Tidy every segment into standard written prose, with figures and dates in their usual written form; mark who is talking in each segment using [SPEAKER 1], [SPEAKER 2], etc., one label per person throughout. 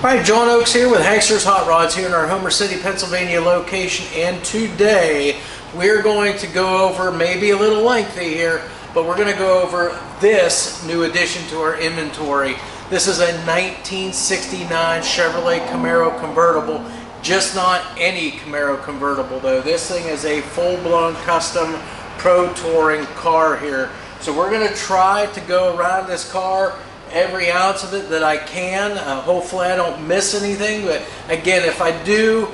[SPEAKER 1] Alright, John Oakes here with Hankster's Hot Rods here in our Homer City, Pennsylvania location, and today we're going to go over, maybe a little lengthy here, but we're going to go over this new addition to our inventory. This is a 1969 Chevrolet Camaro convertible, just not any Camaro convertible though. This thing is a full-blown custom pro touring car here. So we're going to try to go around this car every ounce of it that I can. Hopefully I don't miss anything, but again, if I do,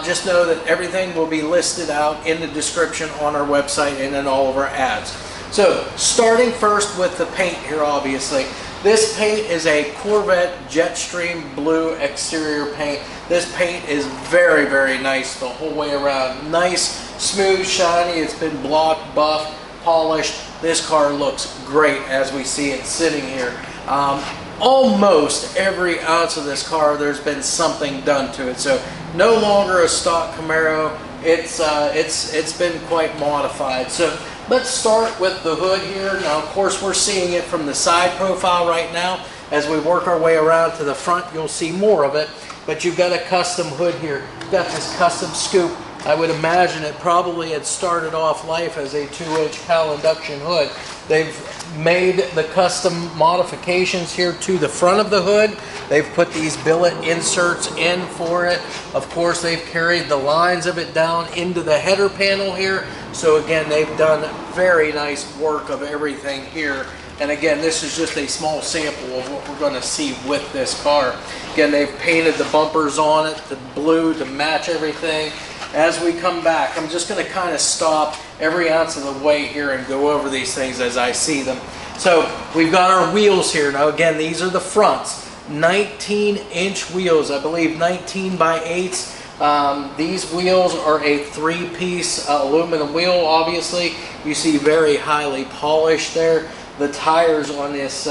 [SPEAKER 1] just know that everything will be listed out in the description on our website and in all of our ads. So starting first with the paint here, obviously. This paint is a Corvette Jetstream blue exterior paint. This paint is very, very nice the whole way around. Nice, smooth, shiny. It's been blocked, buffed, polished. This car looks great as we see it sitting here. Almost every ounce of this car, there's been something done to it. So no longer a stock Camaro. It's been quite modified. So let's start with the hood here. Now, of course, we're seeing it from the side profile right now. As we work our way around to the front, you'll see more of it. But you've got a custom hood here. You've got this custom scoop. I would imagine it probably had started off life as a 2-inch Cal induction hood. They've made the custom modifications here to the front of the hood. They've put these billet inserts in for it. Of course, they've carried the lines of it down into the header panel here. So again, they've done very nice work of everything here. And again, this is just a small sample of what we're going to see with this car. Again, they've painted the bumpers on it, the blue to match everything. As we come back, I'm just going to kind of stop every ounce of the way here and go over these things as I see them. So we've got our wheels here. Now again, these are the fronts. 19-inch wheels, I believe 19 by 8s. These wheels are a 3-piece aluminum wheel, obviously. You see very highly polished there. The tires on this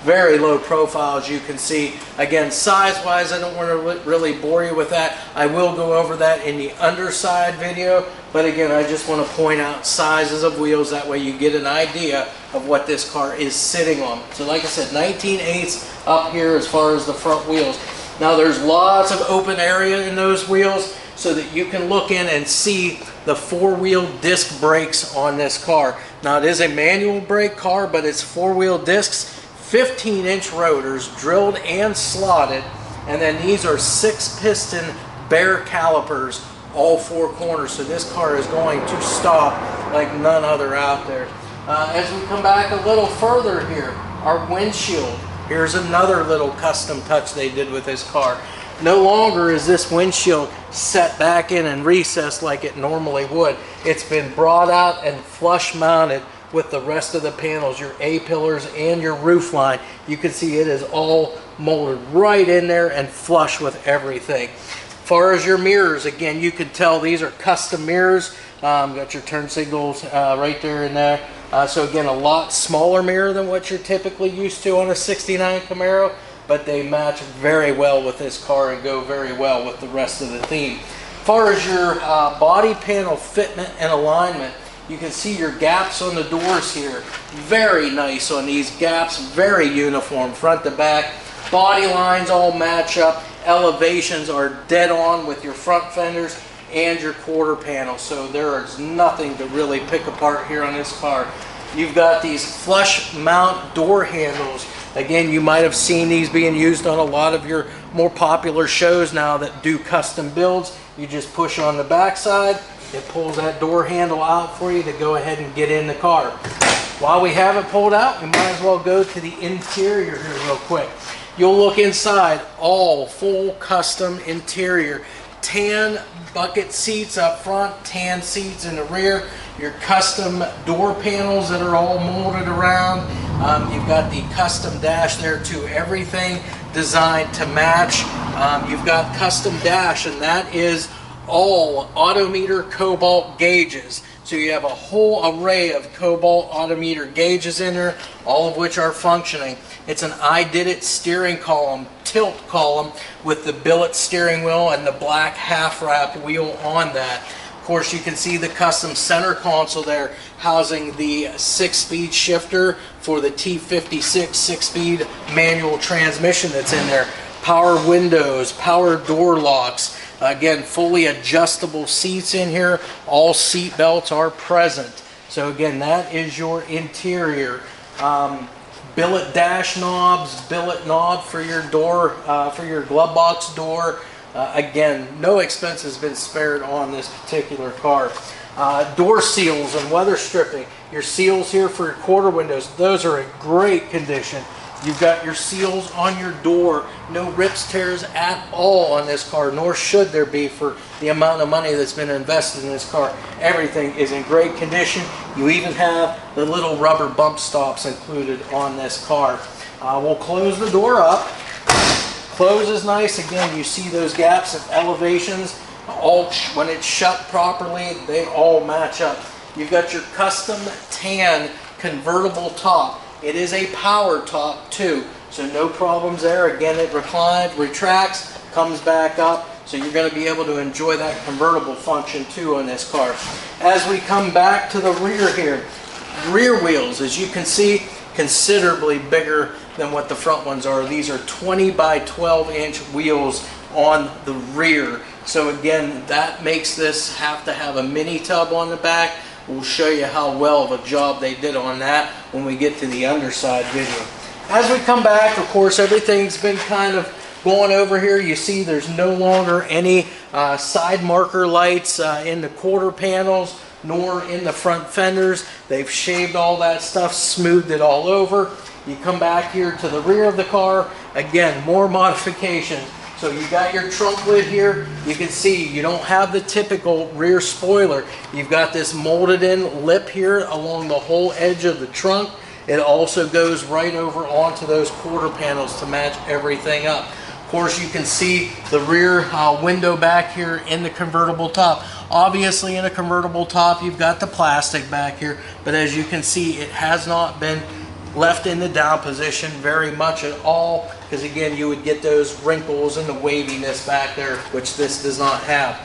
[SPEAKER 1] very low profile, as you can see. Again, size-wise, I don't want to really bore you with that. I will go over that in the underside video. But again, I just want to point out sizes of wheels. That way you get an idea of what this car is sitting on. So like I said, 19/8 up here as far as the front wheels. Now there's lots of open area in those wheels so that you can look in and see the 4-wheel disc brakes on this car. Now it is a manual brake car, but it's 4-wheel discs, 15-inch rotors, drilled and slotted, and then these are 6-piston Baer calipers, all 4 corners. So this car is going to stop like none other out there. As we come back a little further here, our windshield. Here's another little custom touch they did with this car. No longer is this windshield set back in and recessed like it normally would. It's been brought out and flush mounted with the rest of the panels, your A-pillars and your roof line. You can see it is all molded right in there and flush with everything. As far as your mirrors, again, you can tell these are custom mirrors. Got your turn signals right there and there. So again, a lot smaller mirror than what you're typically used to on a 69 Camaro. But they match very well with this car and go very well with the rest of the theme. As far as your body panel fitment and alignment, you can see your gaps on the doors here. Very nice on these gaps, very uniform front to back. Body lines all match up. Elevations are dead on with your front fenders and your quarter panel. So there is nothing to really pick apart here on this car. You've got these flush mount door handles. Again, you might have seen these being used on a lot of your more popular shows now that do custom builds. You just push on the back side, it pulls that door handle out for you to go ahead and get in the car. While we have it pulled out, we might as well go to the interior here real quick. You'll look inside, all full custom interior. Tan bucket seats up front, tan seats in the rear, your custom door panels that are all molded around. You've got the custom dash there too, everything designed to match. You've got custom dash, and that is all autometer cobalt gauges. So you have a whole array of cobalt autometer gauges in there, all of which are functioning. It's an Ididit steering column, tilt column, with the billet steering wheel and the black half-wrapped wheel on that. Of course, you can see the custom center console there, housing the 6-speed shifter for the T56 6-speed manual transmission that's in there. power windows, power door locks. Again, fully adjustable seats in here. All seat belts are present. So again, that is your interior. Billet dash knobs, billet knob for your door, for your glove box door. Again, no expense has been spared on this particular car. Door seals and weather stripping. Your seals here for your quarter windows, those are in great condition. You've got your seals on your door. No rips, tears at all on this car, nor should there be for the amount of money that's been invested in this car. Everything is in great condition. You even have the little rubber bump stops included on this car. We'll close the door up. Closes nice. Again, you see those gaps and elevations. All when it's shut properly, they all match up. You've got your custom tan convertible top. It is a power top too, so no problems there. Again, it reclines, retracts, comes back up, so you're going to be able to enjoy that convertible function too on this car. As we come back to the rear here, rear wheels, as you can see, considerably bigger than what the front ones are. These are 20 by 12 inch wheels on the rear. So again, that makes this have to have a mini tub on the back. We'll show you how well of a job they did on that when we get to the underside video. As we come back, of course, everything's been kind of going over here. You see there's no longer any side marker lights in the quarter panels nor in the front fenders. They've shaved all that stuff, smoothed it all over. You come back here to the rear of the car. Again, more modifications. So you got your trunk lid here. You can see you don't have the typical rear spoiler. You've got this molded in lip here along the whole edge of the trunk. It also goes right over onto those quarter panels to match everything up. Of course, you can see the rear window back here in the convertible top. Obviously, in a convertible top, you've got the plastic back here, but as you can see, it has not been left in the down position very much at all, because again, you would get those wrinkles and the waviness back there, which this does not have.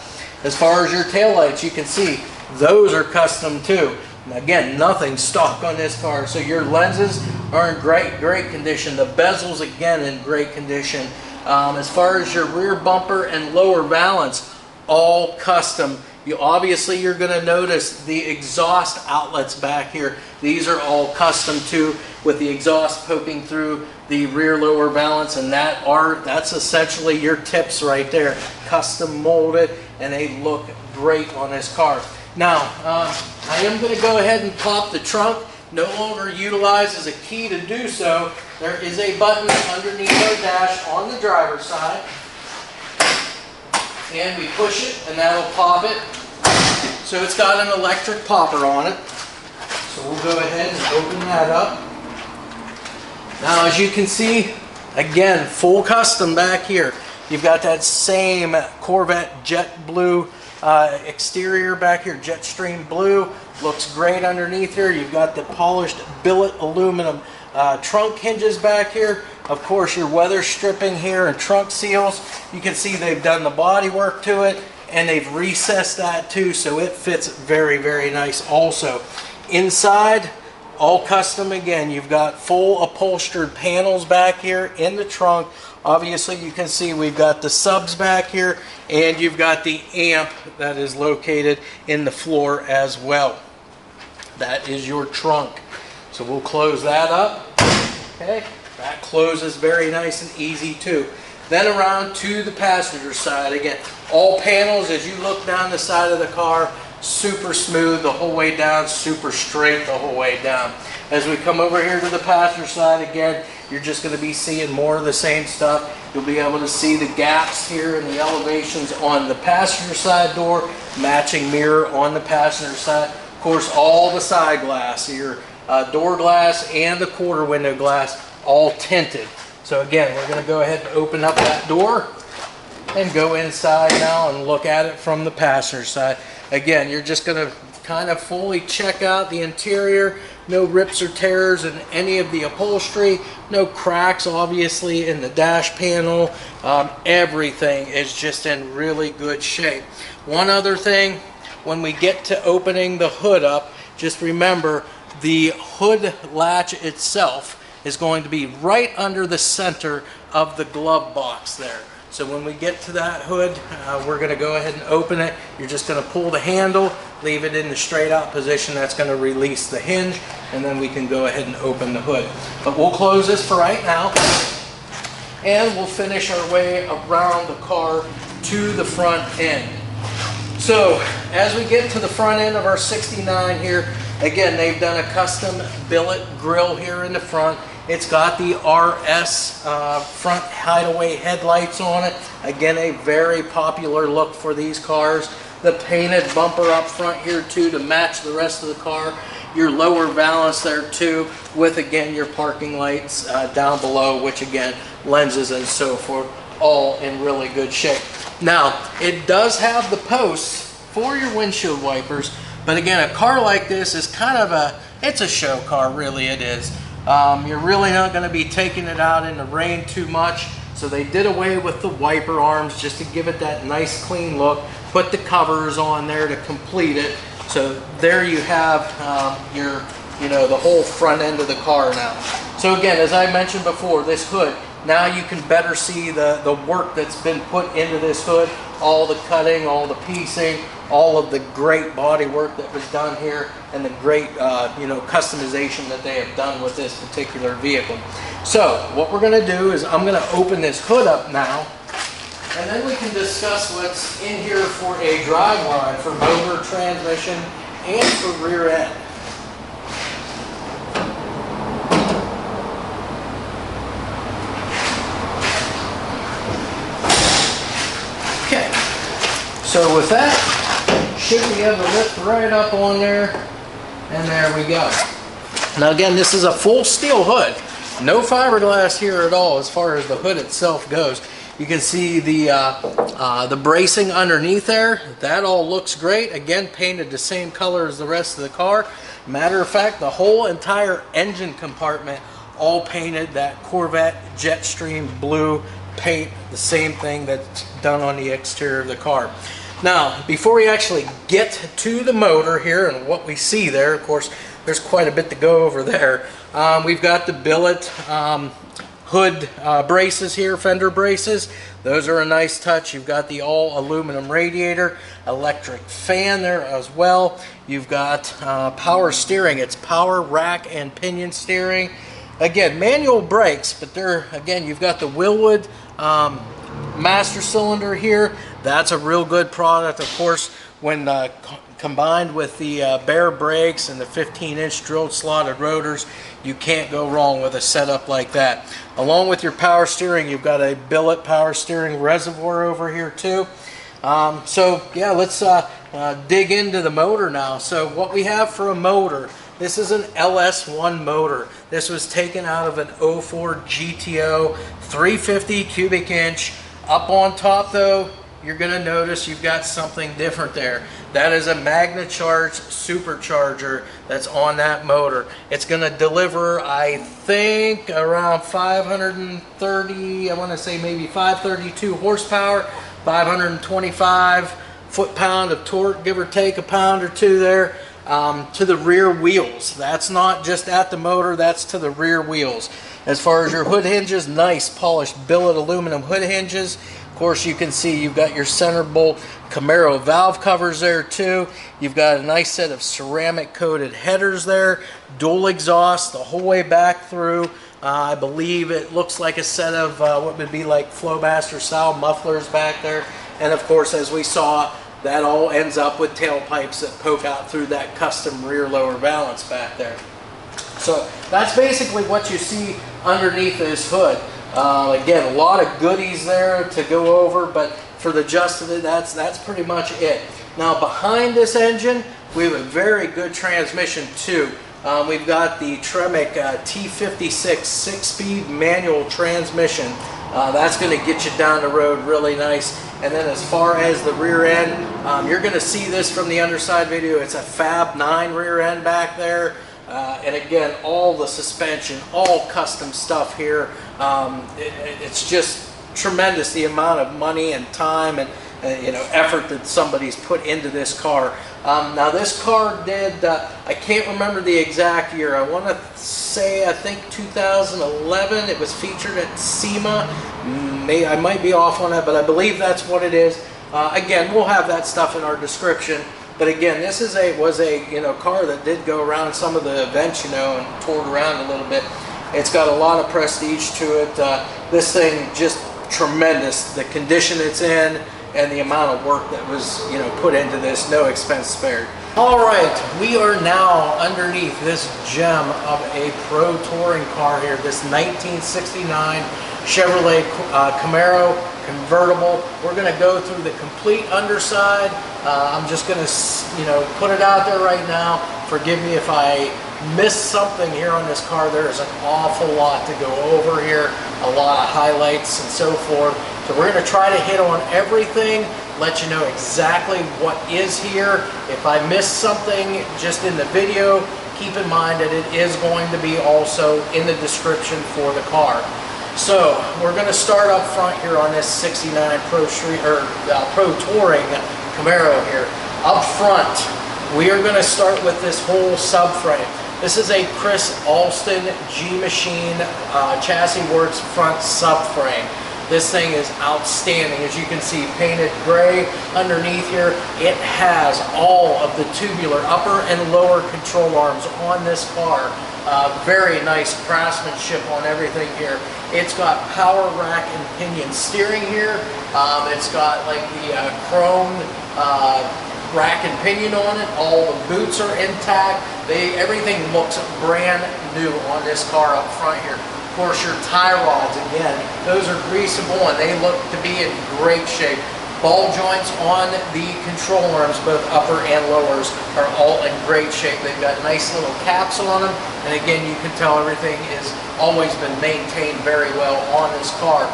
[SPEAKER 1] As far as your taillights, you can see those are custom too. And again, nothing stock on this car, so your lenses are in great condition. The bezels, again, in great condition. As far as your rear bumper and lower valance, all custom. Obviously, you're going to notice the exhaust outlets back here. These are all custom too, with the exhaust poking through the rear lower valance, and that's essentially your tips right there. Custom molded, and they look great on this car. Now, I am going to go ahead and pop the trunk. No longer utilized as a key to do so. There is a button underneath our dash on the driver's side. And we push it, and that'll pop it. So it's got an electric popper on it. So we'll go ahead and open that up. Now, as you can see, again, full custom back here. You've got that same Corvette jet blue exterior back here, Jetstream blue. Looks great underneath here. You've got the polished billet aluminum trunk hinges back here. Of course, your weather stripping here and trunk seals. You can see they've done the body work to it, and they've recessed that too, so it fits very nice also. Inside, all custom again. You've got full upholstered panels back here in the trunk. Obviously, you can see we've got the subs back here, and you've got the amp that is located in the floor as well. That is your trunk. So we'll close that up. Okay, that closes very nice and easy too. Then around to the passenger side. Again, all panels, as you look down the side of the car, super smooth the whole way down, super straight the whole way down. As we come over here to the passenger side, again, you're just going to be seeing more of the same stuff. You'll be able to see the gaps here and the elevations on the passenger side door, matching mirror on the passenger side. Of course, all the side glass, your door glass and the quarter window glass, all tinted. So again, we're going to go ahead and open up that door and go inside now and look at it from the passenger side. Again, you're just going to kind of fully check out the interior. No rips or tears in any of the upholstery. No cracks, obviously, in the dash panel. Everything is just in really good shape. One other thing, when we get to opening the hood up, just remember the hood latch itself is going to be right under the center of the glove box there. So when we get to that hood, we're going to go ahead and open it. You're just going to pull the handle, leave it in the straight out position. That's going to release the hinge, and then we can go ahead and open the hood. But we'll close this for right now, and we'll finish our way around the car to the front end. So as we get to the front end of our 69 here, again, they've done a custom billet grille here in the front. It's got the RS front hideaway headlights on it. Again, a very popular look for these cars. The painted bumper up front here too to match the rest of the car. Your lower valance there too, with again your parking lights down below, which again, lenses and so forth, all in really good shape. Now, it does have the posts for your windshield wipers, but again, a car like this is kind of it's a show car, really it is. You're really not going to be taking it out in the rain too much, so they did away with the wiper arms just to give it that nice clean look, put the covers on there to complete it. So there you have the whole front end of the car now. So again, as I mentioned before, this hood, now you can better see the work that's been put into this hood, all the cutting, all the piecing, all of the great body work that was done here, and the great customization that they have done with this particular vehicle. So what we're going to do is I'm going to open this hood up now, and then we can discuss what's in here for a drive line for motor, transmission, and for rear end. Okay, so with that, should be able to lift right up on there, and there we go. Now again, this is a full steel hood, no fiberglass here at all as far as the hood itself goes. You can see the bracing underneath there. That all looks great. Again, painted the same color as the rest of the car. Matter of fact, the whole entire engine compartment all painted that Corvette Jetstream blue paint, the same thing that's done on the exterior of the car. Now, before we actually get to the motor here and what we see there, of course, there's quite a bit to go over there. We've got the billet hood braces here, fender braces. Those are a nice touch. You've got the all aluminum radiator, electric fan there as well. You've got power steering. It's power rack and pinion steering. Again, manual brakes, but again, you've got the Wilwood master cylinder here. That's a real good product. Of course, when combined with the Baer brakes and the 15-inch drilled slotted rotors, you can't go wrong with a setup like that. Along with your power steering, you've got a billet power steering reservoir over here too. So yeah, let's dig into the motor now. So what we have for a motor, this is an LS1 motor. This was taken out of an 04 GTO 350 cubic inch. Up on top though, you're going to notice you've got something different there. That is a Magna charged supercharger that's on that motor. It's going to deliver, I think, around 530, I want to say maybe 532 horsepower, 525 foot-pound of torque, give or take a pound or two there, to the rear wheels. That's not just at the motor, that's to the rear wheels. As far as your hood hinges, nice polished billet aluminum hood hinges. Of course, you can see you've got your center bolt Camaro valve covers there too. You've got a nice set of ceramic coated headers there, dual exhaust the whole way back through. I believe it looks like a set of what would be like Flowmaster style mufflers back there. And of course, as we saw, that all ends up with tailpipes that poke out through that custom rear lower valance back there. So that's basically what you see underneath this hood. Again, a lot of goodies there to go over, but for the gist of it, that's pretty much it. Now behind this engine, we have a very good transmission too. We've got the Tremec T56 6-speed manual transmission. That's going to get you down the road really nice. And then as far as the rear end, you're going to see this from the underside video. It's a Fab 9 rear end back there. And again, all the suspension, all custom stuff here. It's just tremendous the amount of money and time and effort that somebody's put into this car. Now this car did, I can't remember the exact year. I want to say, I think 2011. It was featured at SEMA. I might be off on that, but I believe that's what it is. Again, we'll have that stuff in our description. But again, this was a car that did go around some of the events, and toured around a little bit. It's got a lot of prestige to it. This thing just tremendous. The condition it's in and the amount of work that was put into this, no expense spared. All right, we are now underneath this gem of a pro touring car here. This 1969 Chevrolet Camaro convertible. We're going to go through the complete underside. I'm just going to put it out there right now. Forgive me if I missed something here on this car. There is an awful lot to go over here, a lot of highlights and so forth. So we're going to try to hit on everything, let you know exactly what is here. If I missed something just in the video, keep in mind that it is going to be also in the description for the car. So we're going to start up front here on this 69 Pro Touring Camaro here. Up front, we are going to start with this whole subframe. This is a Chris Alston G-Machine Chassisworks front subframe. This thing is outstanding. As you can see, painted gray underneath here. It has all of the tubular upper and lower control arms on this car. Very nice craftsmanship on everything here. It's got power rack and pinion steering here. It's got like the chrome rack and pinion on it. All the boots are intact. Everything looks brand new on this car up front here. Of course, your tie rods, again, those are greasable and they look to be in great shape. Ball joints on the control arms, both upper and lowers, are all in great shape. They've got nice little caps on them, and again, you can tell everything has always been maintained very well on this car.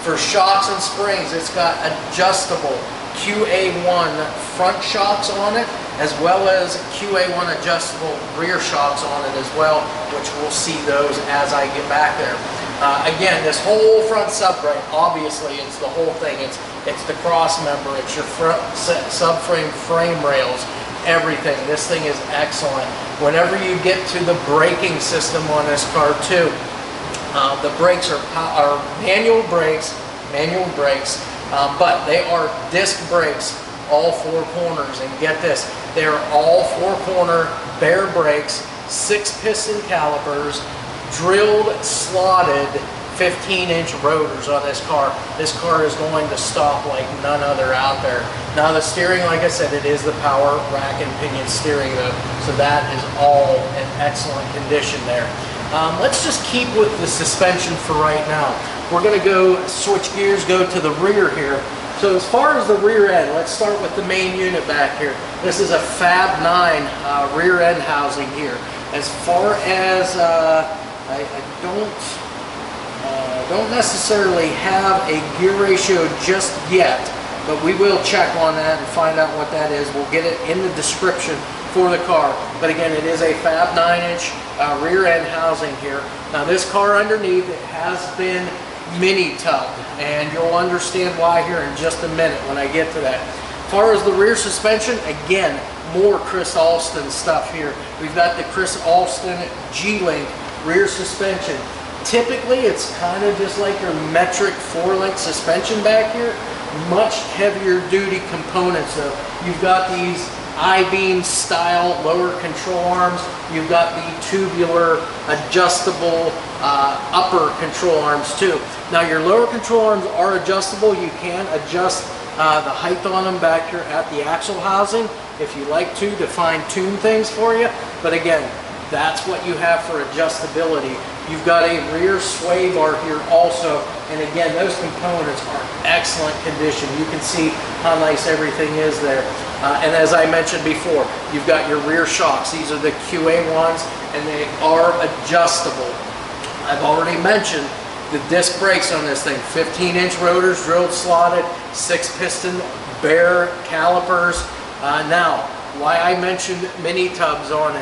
[SPEAKER 1] For shocks and springs, it's got adjustable QA1 front shocks on it, as well as QA1 adjustable rear shocks on it as well, which we'll see those as I get back there. Again, this whole front subframe, obviously it's the whole thing. It's the cross member, it's your front subframe frame rails, everything. This thing is excellent. Whenever you get to the braking system on this car too, the brakes are manual brakes, but they are disc brakes, all four corners. And get this, they are all four-corner Baer brakes, 6-piston calipers, drilled, slotted 15-inch rotors on this car. This car is going to stop like none other out there. Now the steering, like I said, it is the power rack and pinion steering though, so that is all in excellent condition there. Let's just keep with the suspension for right now. We're going to go switch gears, go to the rear here. So as far as the rear end, let's start with the main unit back here. This is a Fab 9 rear end housing here. As far as I don't necessarily have a gear ratio just yet, but we will check on that and find out what that is. We'll get it in the description for the car. But again, it is a Fab 9-inch rear end housing here. Now this car underneath, it has been mini tubbed, and you'll understand why here in just a minute when I get to that. As far as the rear suspension, again, more Chris Alston stuff here. We've got the Chris Alston G-Link rear suspension. Typically, it's kind of just like your metric 4-link suspension back here. Much heavier duty components though. You've got these I-beam style lower control arms. You've got the tubular adjustable upper control arms too. Now your lower control arms are adjustable. You can adjust the height on them back here at the axle housing if you like to fine tune things for you. But again, that's what you have for adjustability. You've got a rear sway bar here also, and again, those components are excellent condition. You can see how nice everything is there. And as I mentioned before, you've got your rear shocks. These are the QA ones, and they are adjustable. I've already mentioned the disc brakes on this thing. 15-inch rotors, drilled, slotted, 6-piston Baer calipers. Now, why I mentioned mini tubs on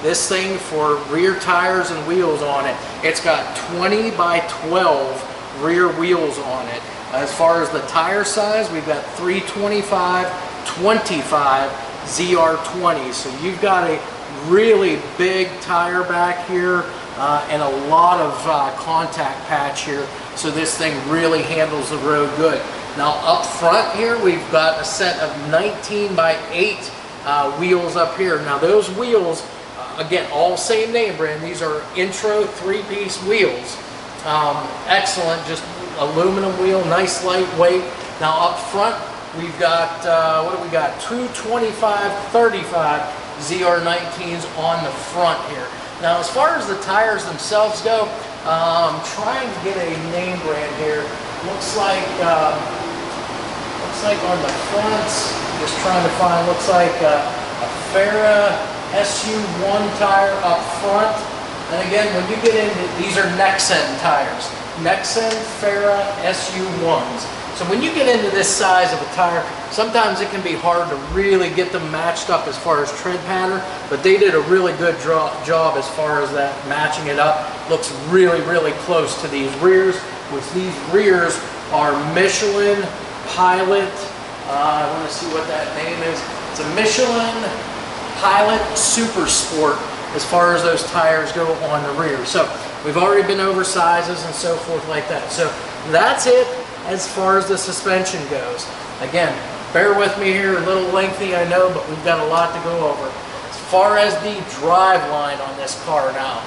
[SPEAKER 1] this thing for rear tires and wheels on it. It's got 20 by 12 rear wheels on it. As far as the tire size, we've got 325, 25 ZR20. So you've got a really big tire back here and a lot of contact patch here. So this thing really handles the road good. Now up front here, we've got a set of 19 by 8 wheels up here. Now those wheels, again, all same name brand. These are intro 3-piece wheels. Excellent, just aluminum wheel, nice lightweight. Now up front, we've got, what do we got? 225, 35 ZR19s on the front here. Now as far as the tires themselves go, I'm trying to get a name brand here. Looks like on the fronts, just trying to find, looks like a Farah SU1 tire up front. And again, when you get into, these are Nexen tires. Nexen Farah SU1s. So when you get into this size of a tire, sometimes it can be hard to really get them matched up as far as tread pattern, but they did a really good job as far as that matching it up. Looks really, really close to these rears, which these rears are Michelin Pilot. I want to see what that name is. It's a Michelin Pilot Super Sport as far as those tires go on the rear. So we've already been over sizes and so forth like that. So that's it as far as the suspension goes. Again, bear with me here, a little lengthy I know, but we've got a lot to go over. As far as the drive line on this car now,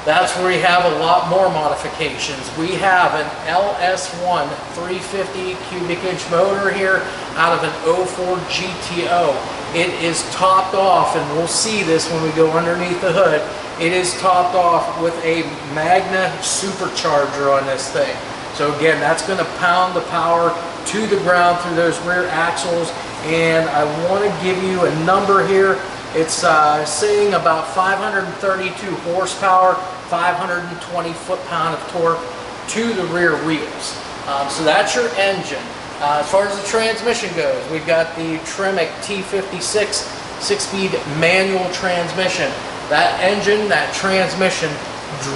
[SPEAKER 1] that's where we have a lot more modifications. We have an LS1 350 cubic inch motor here out of an 04 GTO. It is topped off, and we'll see this when we go underneath the hood. It is topped off with a Magna supercharger on this thing. So again, that's going to pound the power to the ground through those rear axles. And I want to give you a number here. It's saying about 532 horsepower, 520 foot-pound of torque to the rear wheels. So that's your engine. As far as the transmission goes, we've got the Tremec T56 6-speed manual transmission. That engine, that transmission,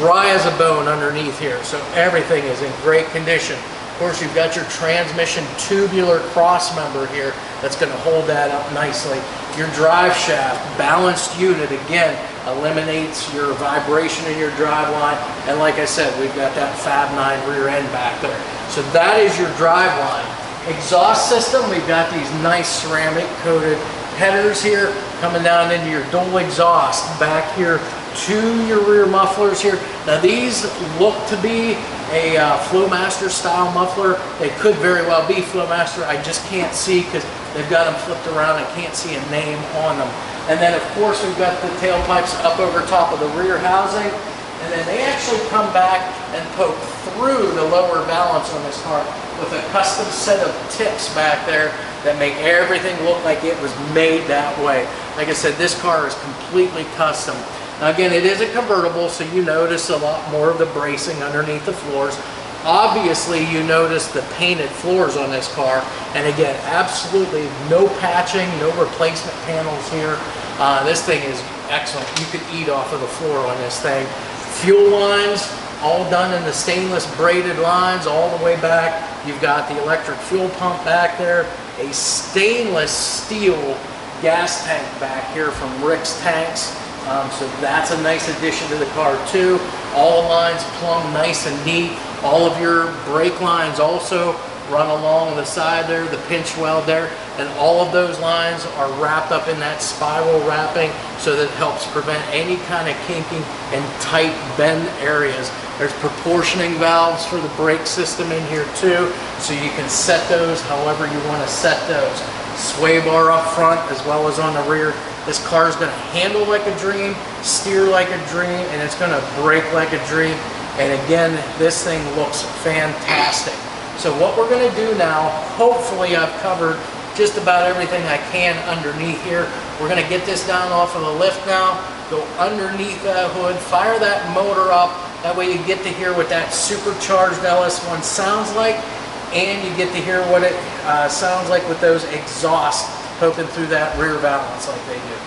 [SPEAKER 1] dry as a bone underneath here, so everything is in great condition. Of course, you've got your transmission tubular cross member here that's going to hold that up nicely. Your drive shaft balanced unit, again, eliminates your vibration in your drive line, and like I said, we've got that Fab 9 rear end back there. So that is your drive line. Exhaust system, we've got these nice ceramic coated headers here coming down into your dual exhaust back here to your rear mufflers here. Now these look to be a Flowmaster style muffler. They could very well be Flowmaster. I just can't see because they've got them flipped around. I can't see a name on them. And then of course we've got the tailpipes up over top of the rear housing. And then they actually come back and poke through the lower balance on this car with a custom set of tips back there that make everything look like it was made that way. Like I said, this car is completely custom. Now again, it is a convertible, so you notice a lot more of the bracing underneath the floors. Obviously, you notice the painted floors on this car. And again, absolutely no patching, no replacement panels here. This thing is excellent. You could eat off of the floor on this thing. Fuel lines, all done in the stainless braided lines all the way back. You've got the electric fuel pump back there. A stainless steel gas tank back here from Rick's Tanks. So that's a nice addition to the car too. All the lines plumbed nice and neat. All of your brake lines also run along the side there, the pinch weld there, and all of those lines are wrapped up in that spiral wrapping so that it helps prevent any kind of kinking and tight bend areas. There's proportioning valves for the brake system in here too, so you can set those however you want to set those. Sway bar up front as well as on the rear. This car is going to handle like a dream, steer like a dream, and it's going to brake like a dream. And again, this thing looks fantastic. So what we're going to do now, hopefully I've covered just about everything I can underneath here. We're going to get this down off of the lift now, go underneath that hood, fire that motor up. That way you get to hear what that supercharged LS1 sounds like, and you get to hear what it sounds like with those exhausts poking through that rear valance like they do.